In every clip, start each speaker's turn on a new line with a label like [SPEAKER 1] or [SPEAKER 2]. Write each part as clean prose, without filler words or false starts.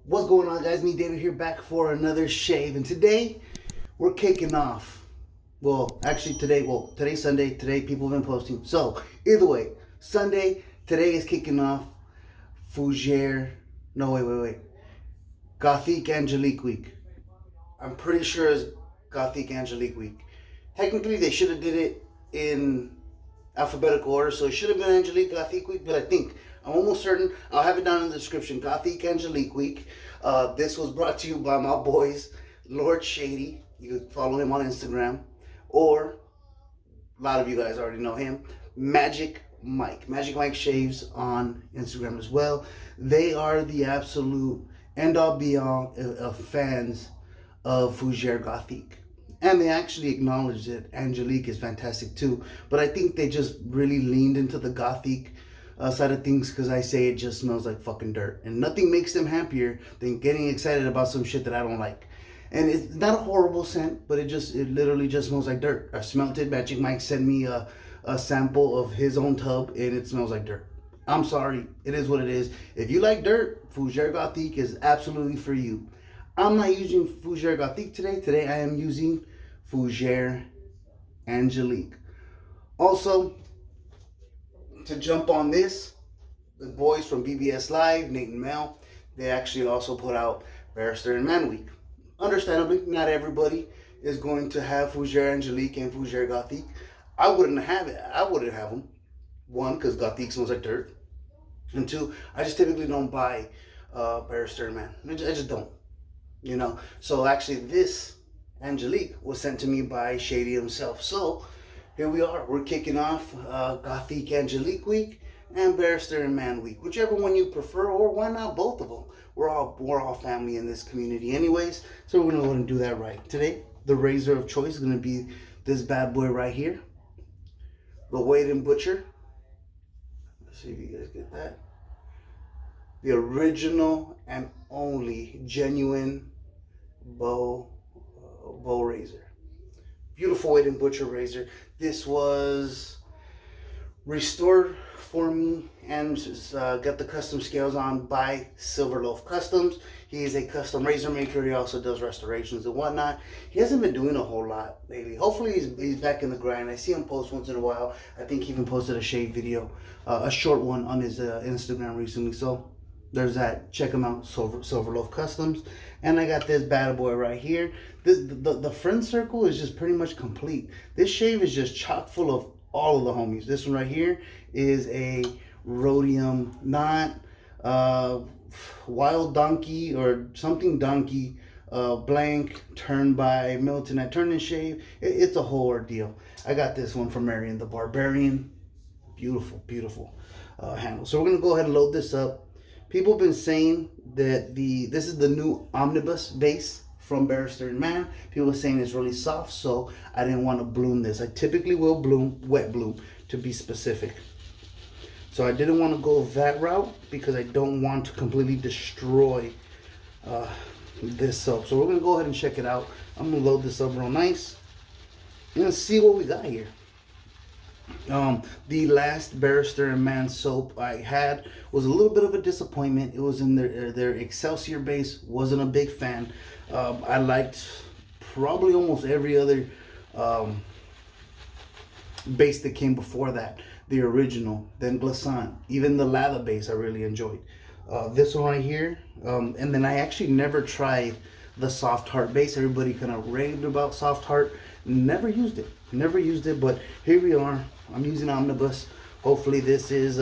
[SPEAKER 1] What's going on, guys? Me, David, here, back for another shave. And today, we're kicking off. Well, actually, today's Sunday. Today, people have been posting. So, either way, Sunday, today is kicking off Fougere. No, wait. Gothique Angelique Week. I'm pretty sure it's Gothique Angelique Week. Technically, they should have did it in alphabetical order, so it should have been Angelique Gothique Week, but I'm almost certain, I'll have it down in the description, Gothique Angelique Week. This was brought to you by my boys, Lord Shady. You can follow him on Instagram, or a lot of you guys already know him, Magic Mike Shaves on Instagram as well. They are the absolute end-all be-all of fans of Fougere Gothique. And they actually acknowledged that Angelique is fantastic too. But I think they just really leaned into the Gothique side of things, because I say it just smells like fucking dirt. And nothing makes them happier than getting excited about some shit that I don't like. And it's not a horrible scent, but it literally just smells like dirt. I smelled it. Magic Mike sent me a sample of his own tub, and it smells like dirt. I'm sorry. It is what it is. If you like dirt, Fougere Gothique is absolutely for you. I'm not using Fougere Gothique today. Today I am using Fougere Angelique. Also, to jump on this, the boys from BBS Live, Nate and Mel, they actually also put out Barrister and Mann Week. Understandably, not everybody is going to have Fougere Angelique and Fougere Gothique. I wouldn't have it. I wouldn't have them. One, because Gothique smells like dirt. And two, I just typically don't buy Barrister and Mann. I just don't. You know, so actually this Angelique was sent to me by Shady himself. So here we are. We're kicking off Gothique Angelique Week and Barrister and Mann Week, whichever one you prefer, or why not both of them? We're all family in this community, anyways. So we're gonna go and do that right today. The razor of choice is gonna be this bad boy right here, the Wade & Butcher. Let's see if you guys get that. The original and only genuine bow razor. Beautiful Wade & Butcher razor. This was restored for me and got the custom scales on by Silver Loaf Customs. He is a custom razor maker. He also does restorations and whatnot. He hasn't been doing a whole lot lately. Hopefully he's back in the grind. I see him post once in a while. I think he even posted a shave video, a short one on his Instagram recently. So there's that. Check him out, Silver Loaf Customs. And I got this bad boy right here. The friend circle is just pretty much complete. This shave is just chock full of all of the homies. This one right here is a rhodium, not wild donkey or something donkey, blank, turned by Milton at Turn and Shave. It's a whole ordeal. I got this one from Marion the Barbarian. Beautiful handle. So we're gonna go ahead and load this up. People have been saying that this is the new Omnibus base from Barrister and Mann. People are saying it's really soft, so I didn't want to bloom this. I typically will wet bloom to be specific. So I didn't want to go that route because I don't want to completely destroy this soap. So we're going to go ahead and check it out. I'm going to load this up real nice and see what we got here. The last Barrister and Mann soap I had was a little bit of a disappointment. It was in their Excelsior base. Wasn't a big fan. I liked probably almost every other base that came before that. The original, then Glissant, even the lather base I really enjoyed. This one right here, and then I actually never tried the Soft Heart base. Everybody kind of raved about Soft Heart. Never used it, but here we are. I'm using Omnibus. Hopefully this is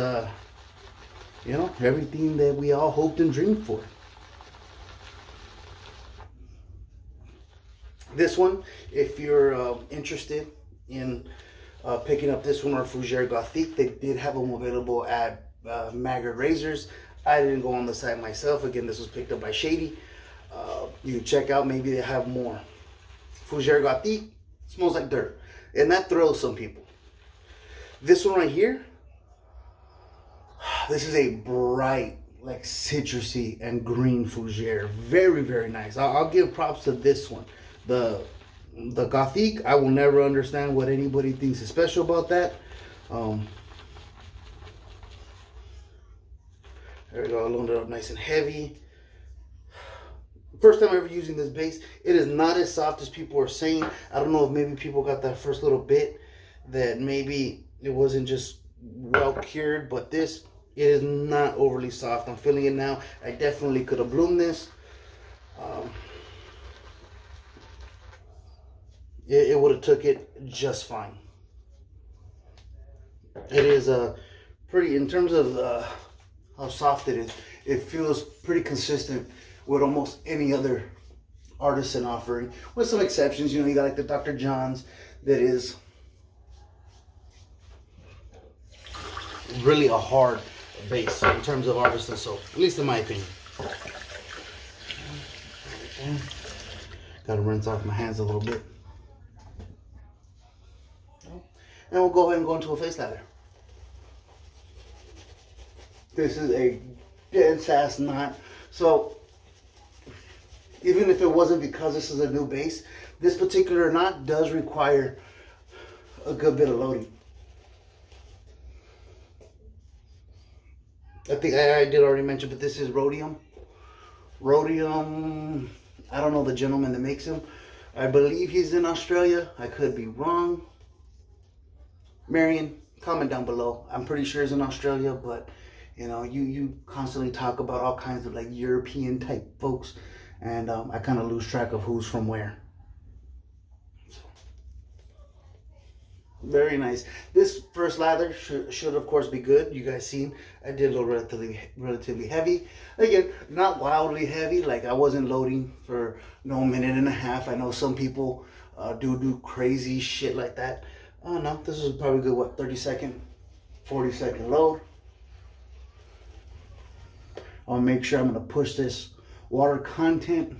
[SPEAKER 1] you know, everything that we all hoped and dreamed for. This one, if you're interested in picking up this one or Fougere Gothique, they did have them available at Maggard Razors. I didn't go on the site myself. Again, this was picked up by Shady. You can check out, maybe they have more. Fougere Gothique smells like dirt, and that thrills some people. This one right here, this is a bright, like citrusy and green Fougere. Very nice. I'll give props to this one. The Gothique, I will never understand what anybody thinks is special about that. There we go, I loaded it up nice and heavy. first time ever using this base. It is not as soft as people are saying. I don't know if maybe people got that first little bit that maybe it wasn't just well cured, but this, it is not overly soft. I'm feeling it now. I definitely could have bloomed this. It would have took it just fine. It is pretty, in terms of how soft it is, it feels pretty consistent with almost any other artisan offering, with some exceptions. You know, you got like the Dr. John's that is really a hard base in terms of artisan soap, at least in my opinion. Gotta rinse off my hands a little bit. And we'll go ahead and go into a face lather. This is a dense ass knot. So even if it wasn't because this is a new base, this particular knot does require a good bit of loading. I think I did already mention, but this is rhodium. Rhodium, I don't know the gentleman that makes him. I believe he's in Australia. I could be wrong. Marion, comment down below. I'm pretty sure he's in Australia, but you know, you constantly talk about all kinds of like European type folks, and I kind of lose track of who's from where. Very nice. This first lather should of course be good. You guys seen I did a little relatively heavy. Again, not wildly heavy. Like I wasn't loading for no minute and a half. I know some people do crazy shit like that. Oh no, this is probably good. What, 30-second, 40-second load. I'll make sure I'm gonna push this water content.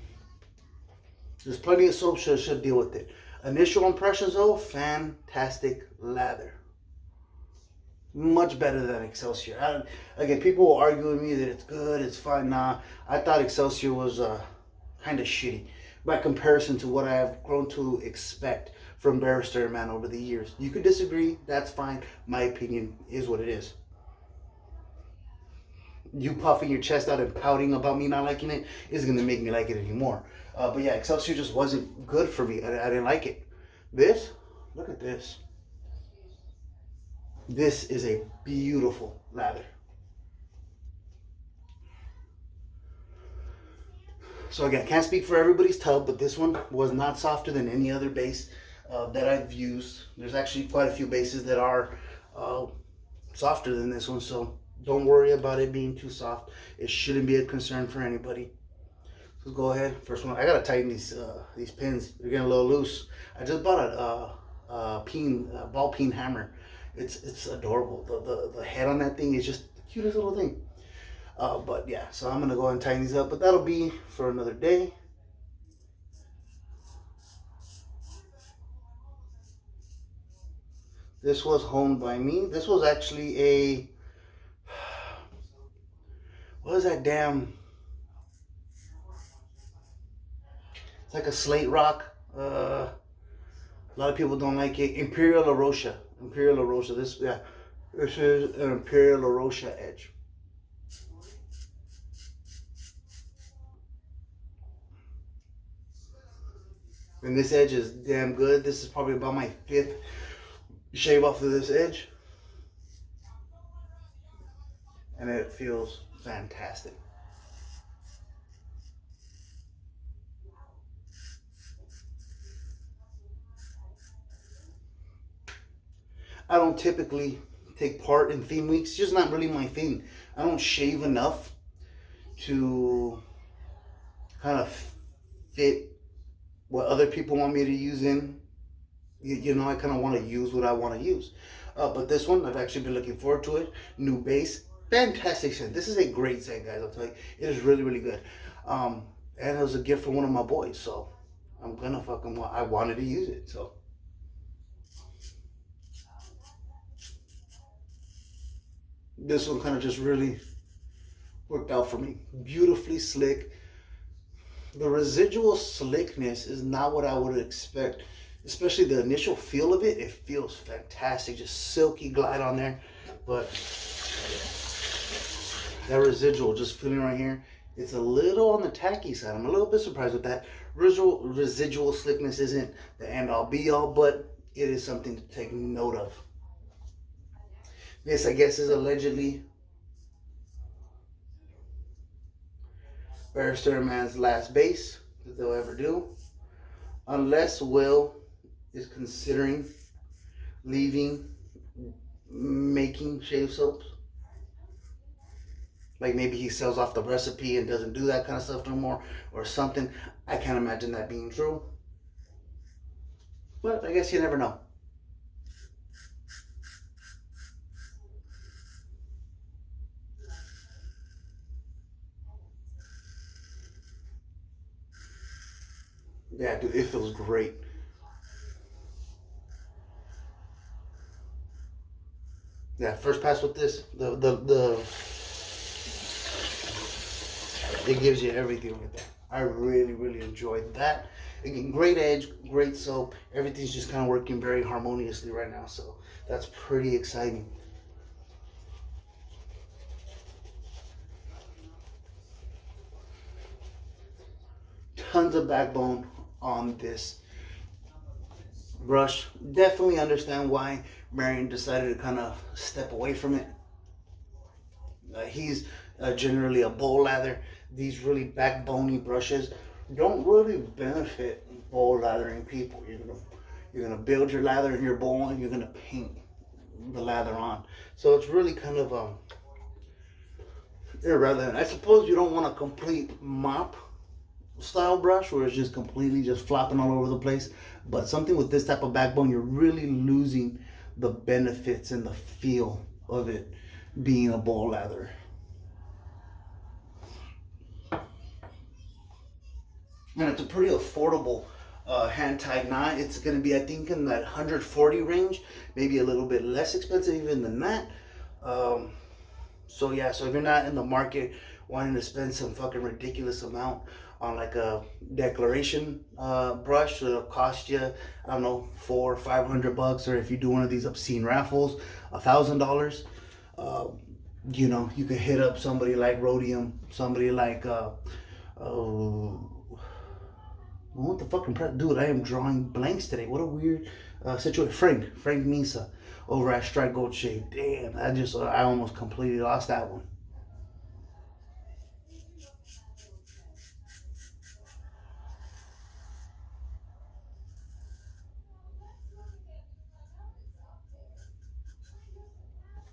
[SPEAKER 1] There's plenty of soap, should deal with it. Initial impressions though, fantastic lather. Much better than Excelsior. Again, people will argue with me that it's good, it's fine. Nah, I thought Excelsior was kind of shitty by comparison to what I have grown to expect from Barrister and Mann over the years. You could disagree, that's fine. My opinion is what it is. You puffing your chest out and pouting about me not liking it isn't going to make me like it anymore. But yeah, Excelsior just wasn't good for me. I didn't like it. This, look at this. This is a beautiful lather. So again, I can't speak for everybody's tub, but this one was not softer than any other base that I've used. There's actually quite a few bases that are softer than this one, so don't worry about it being too soft. It shouldn't be a concern for anybody. Let's go ahead. First one, I gotta tighten these pins. They're getting a little loose. I just bought a ball peen hammer. It's adorable. The head on that thing is just the cutest little thing. But yeah, so I'm gonna go ahead and tighten these up. But that'll be for another day. This was honed by me. This was actually a, what is that damn? It's like a slate rock. A lot of people don't like it. Imperial Arosia. Imperial Arosia. This is an Imperial Arosia edge. And this edge is damn good. This is probably about my 5th shave off of this edge. And it feels fantastic. I don't typically take part in theme weeks. It's just not really my thing. I don't shave enough to kind of fit what other people want me to use in. You know, I kind of want to use what I want to use. But this one, I've actually been looking forward to it. New base. Fantastic scent. This is a great scent, guys. I'll tell you. It is really, really good. And it was a gift from one of my boys. So I'm going to fucking, I wanted to use it. So. This one kind of just really worked out for me. Beautifully slick. The residual slickness is not what I would expect. Especially the initial feel of it. It feels fantastic. Just silky glide on there. But that residual just feeling right here It's a little on the tacky side. I'm a little bit surprised with that. Residual slickness isn't the end all be all, but it is something to take note of. This, I guess, is allegedly Barrister and Mann's last base that they'll ever do. Unless Will is considering leaving making shave soaps. Like maybe he sells off the recipe and doesn't do that kind of stuff no more or something. I can't imagine that being true. But I guess you never know. Yeah, dude, it feels great. Yeah, first pass with this, it gives you everything right there. I really enjoyed that. Again, great edge, great soap. Everything's just kind of working very harmoniously right now, so that's pretty exciting. Tons of backbone on this brush. Definitely understand why Marion decided to kind of step away from it. He's generally a bowl lather. These really backbony brushes don't really benefit bowl lathering people. You're gonna build your lather in your bowl and you're gonna paint the lather on. So it's really kind of irrelevant. I suppose you don't want a complete mop style brush where it's just completely just flopping all over the place, but something with this type of backbone, you're really losing the benefits and the feel of it being a bowl lather. And it's a pretty affordable hand-tied knot. It's going to be, I think, in that 140 range, maybe a little bit less expensive even than that. So yeah, so if you're not in the market wanting to spend some fucking ridiculous amount on like a declaration brush that'll cost you, I don't know, $400 or $500, or if you do one of these obscene raffles, $1,000. You know, you could hit up somebody like Rhodium, somebody like what the fucking dude, I am drawing blanks today. What a weird situation. Frank Misa over at Strike Gold Shave. Damn, I almost completely lost that one.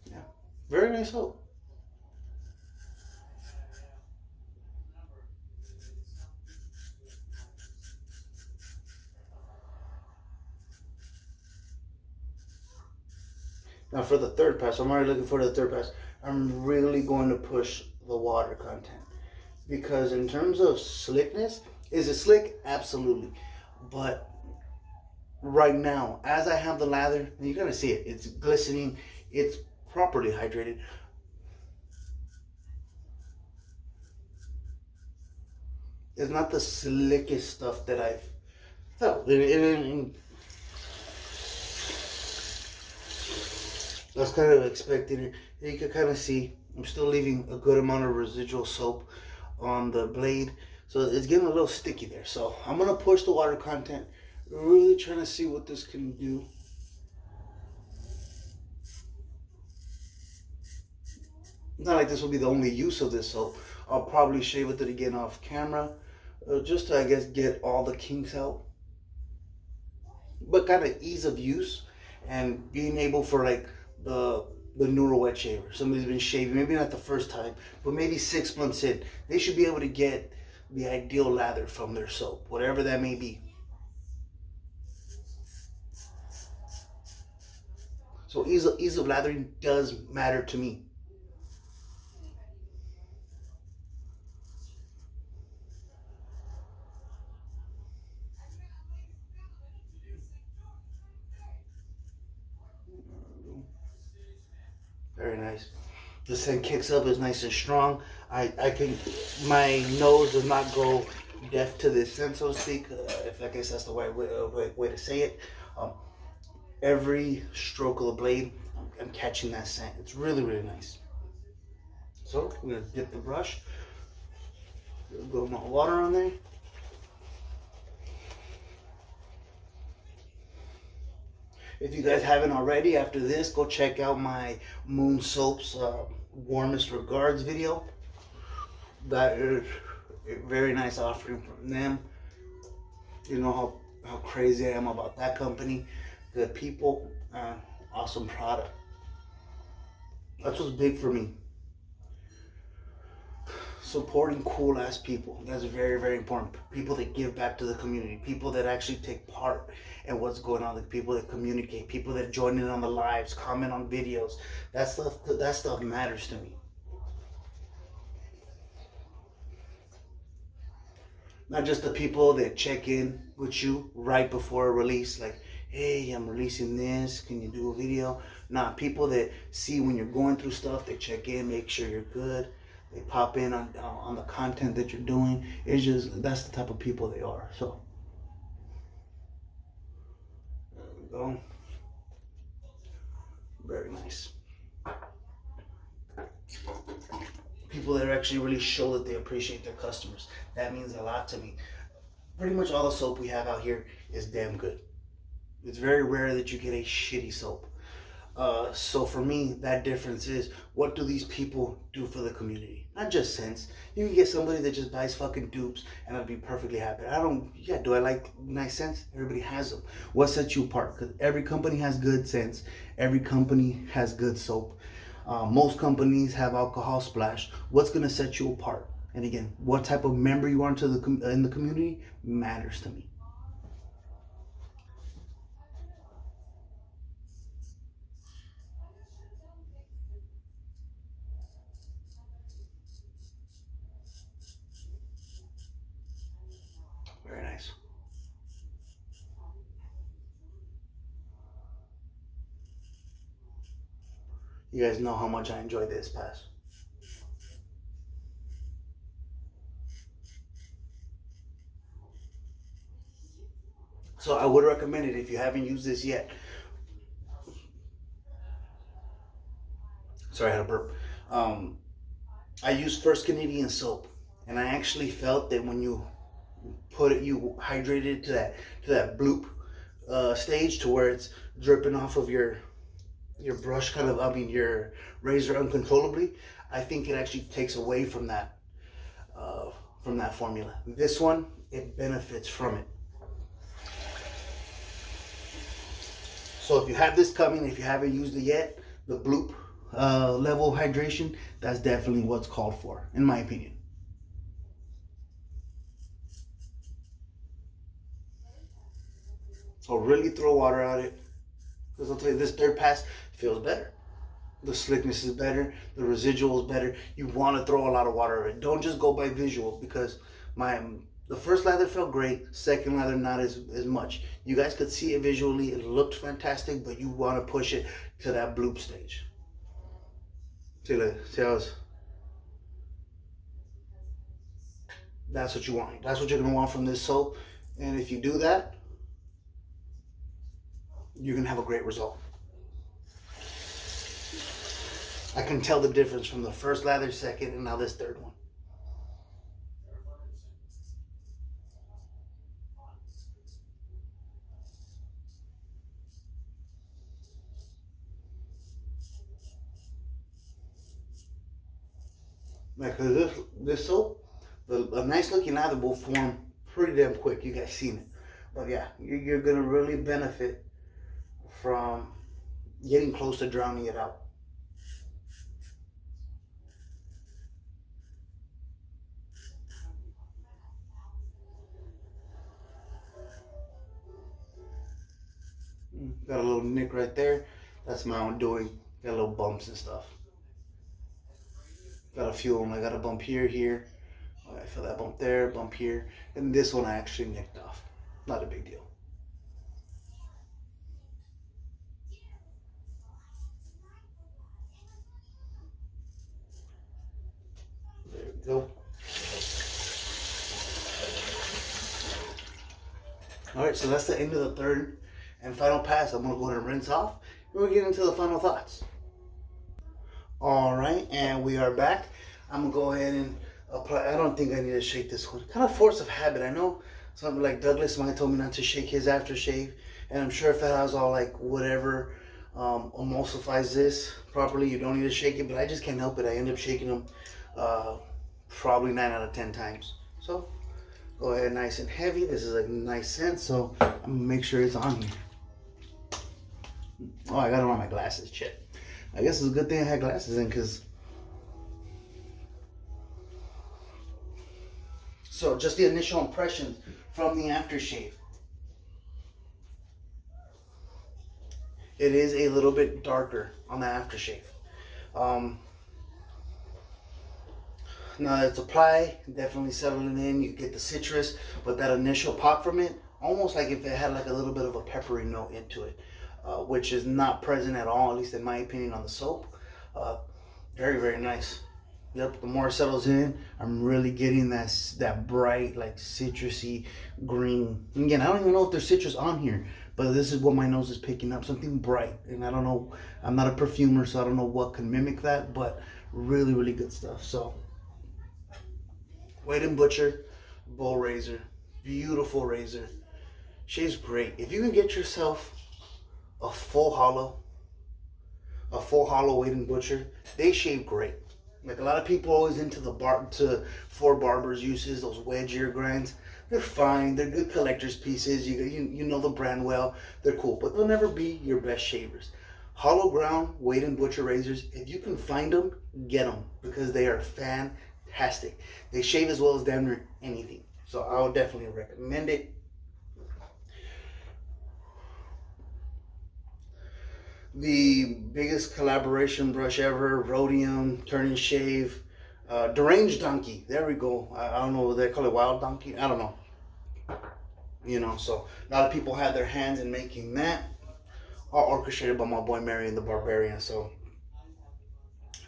[SPEAKER 1] Yeah, very nice hope. Now for the third pass, I'm already looking for the third pass. I'm really going to push the water content. Because in terms of slickness, is it slick? Absolutely. But right now, as I have the lather, you're going to see it. It's glistening. It's properly hydrated. It's not the slickest stuff that I've felt. I was kind of expecting it. You can kind of see I'm still leaving a good amount of residual soap on the blade, so it's getting a little sticky there. So I'm gonna push the water content, really trying to see what this can do. Not like this will be the only use of this soap. I'll probably shave with it again off camera, just to, I guess, get all the kinks out. But kind of ease of use and being able for like the newer wet shaver, somebody's been shaving, maybe not the first time, but maybe 6 months in, they should be able to get the ideal lather from their soap, whatever that may be. So ease of lathering does matter to me. Very nice. The scent kicks up, is nice and strong. I can, my nose does not go deaf to this scent, so to speak. If I guess that's the right way to say it. Every stroke of the blade, I'm catching that scent. It's really nice. So I'm gonna dip the brush. A little more water on there. If you guys haven't already, after this, go check out my Moon Soaps Warmest Regards video. That is a very nice offering from them. You know how crazy I am about that company. Good people, awesome product. That's what's big for me. Supporting cool ass people. That's very, very important. People that give back to the community. People that actually take part in what's going on. The people that communicate. People that join in on the lives, comment on videos. That stuff matters to me. Not just the people that check in with you right before a release, like, hey, I'm releasing this, can you do a video? Nah, people that see when you're going through stuff, they check in, make sure you're good. They pop in on the content that you're doing. It's just, that's the type of people they are. So, there we go. Very nice. People that actually really show that they appreciate their customers. That means a lot to me. Pretty much all the soap we have out here is damn good. It's very rare that you get a shitty soap. So for me, that difference is, what do these people do for the community? Not just cents. You can get somebody that just buys fucking dupes and I'll be perfectly happy. Do I like nice scents? Everybody has them. What sets you apart? Because every company has good scents. Every company has good soap. Most companies have alcohol splash. What's going to set you apart? And again, what type of member you are in the community matters to me. Very nice. You guys know how much I enjoy this pass. So I would recommend it if you haven't used this yet. Sorry, I had a burp. I use First Canadian soap, and I actually felt that when you put it, you hydrate it to that bloop stage, to where it's dripping off of your brush, your razor uncontrollably. I think it actually takes away from that formula. This one, it benefits from it. So if you have this coming, if you haven't used it yet, the bloop level of hydration, that's definitely what's called for, in my opinion. So really throw water at it. Because I'll tell you, this third pass feels better. The slickness is better. The residual is better. You want to throw a lot of water at it. Don't just go by visual, because the first lather felt great. Second lather, not as much. You guys could see it visually. It looked fantastic, but you want to push it to that bloop stage. See how it's... That's what you want. That's what you're going to want from this soap. And if you do that, you're going to have a great result. I can tell the difference from the first lather, second, and now this third one. Because this soap, a nice looking lather will form pretty damn quick. You guys seen it. But yeah, you're going to really benefit from getting close to drowning it out. Got a little nick right there. That's my own doing. Got little bumps and stuff. Got a few of them. I got a bump here. I feel that bump there, bump here. And this one I actually nicked off. Not a big deal. There we go. Alright, so that's the end of the third and final pass. I'm going to go ahead and rinse off. And we'll get into the final thoughts. Alright, and we are back. I'm going to go ahead and apply. I don't think I need to shake this one. Kind of force of habit. I know something like Douglas might told me not to shake his aftershave, and I'm sure if it has all like whatever emulsifies this properly, you don't need to shake it. But I just can't help it. I end up shaking them probably 9 out of 10 times. So go ahead, nice and heavy. This is a nice scent, so I'm gonna make sure it's on here. Oh, I got it on my glasses. Shit. I guess it's a good thing I had glasses in, because. So just the initial impressions from the aftershave. It is a little bit darker on the aftershave. Now that it's applied, definitely settling in. You get the citrus, but that initial pop from it, almost like if it had like a little bit of a peppery note into it, which is not present at all, at least in my opinion, on the soap. Very, very nice. Yep, the more it settles in, I'm really getting that bright, like citrusy green. And again, I don't even know if there's citrus on here, but this is what my nose is picking up, something bright. And I don't know, I'm not a perfumer, so I don't know what can mimic that, but really, really good stuff. So, Weight & Butcher bowl razor, beautiful razor, shaves great. If you can get yourself a full hollow Weight & Butcher, they shave great. Like a lot of people are always into the for barbers uses, those wedge ear grinds. They're fine. They're good collector's pieces. You know the brand well. They're cool, but they'll never be your best shavers. Hollow ground Weight & Butcher razors, if you can find them, get them, because they are fantastic. They shave as well as damn near anything. So I would definitely recommend it. The biggest collaboration brush ever, Rhodium, Turn and Shave, Deranged Donkey. There we go. I don't know what they call it, Wild Donkey. I don't know. You know, so a lot of people had their hands in making that. All orchestrated by my boy Marion the Barbarian. So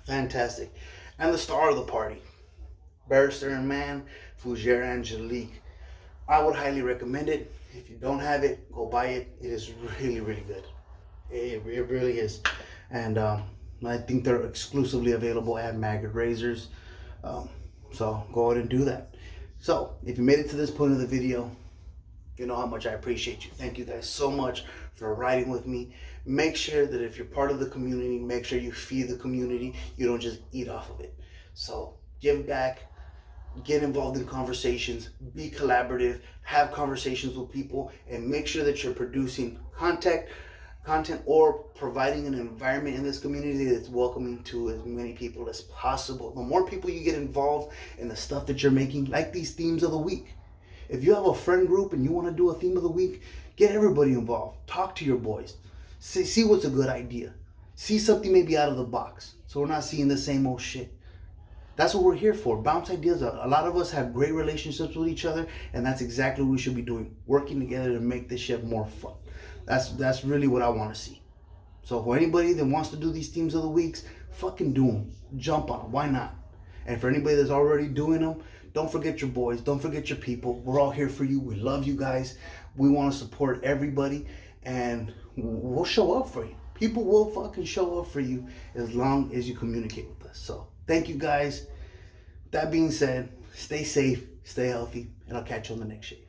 [SPEAKER 1] fantastic. And the star of the party, Barrister and Mann, Fougere Angelique. I would highly recommend it. If you don't have it, go buy it. It is really, really good. It really is. And I think they're exclusively available at Maggot Razors. So go ahead and do that. So if you made it to this point of the video, you know how much I appreciate you. Thank you guys so much for riding with me. Make sure that if you're part of the community, make sure you feed the community. You don't just eat off of it. So give back. Get involved in conversations, be collaborative, have conversations with people, and make sure that you're producing content or providing an environment in this community that's welcoming to as many people as possible. The more people you get involved in the stuff that you're making, like these themes of the week. If you have a friend group and you want to do a theme of the week, get everybody involved. Talk to your boys. See what's a good idea. See something maybe out of the box, so we're not seeing the same old shit. That's what we're here for. Bounce ideas. A lot of us have great relationships with each other, and that's exactly what we should be doing. Working together to make this shit more fun. That's really what I want to see. So for anybody that wants to do these themes of the weeks, fucking do them. Jump on them. Why not? And for anybody that's already doing them, don't forget your boys. Don't forget your people. We're all here for you. We love you guys. We want to support everybody, and we'll show up for you. People will fucking show up for you as long as you communicate with us. So thank you guys. That being said, stay safe, stay healthy, and I'll catch you on the next shave.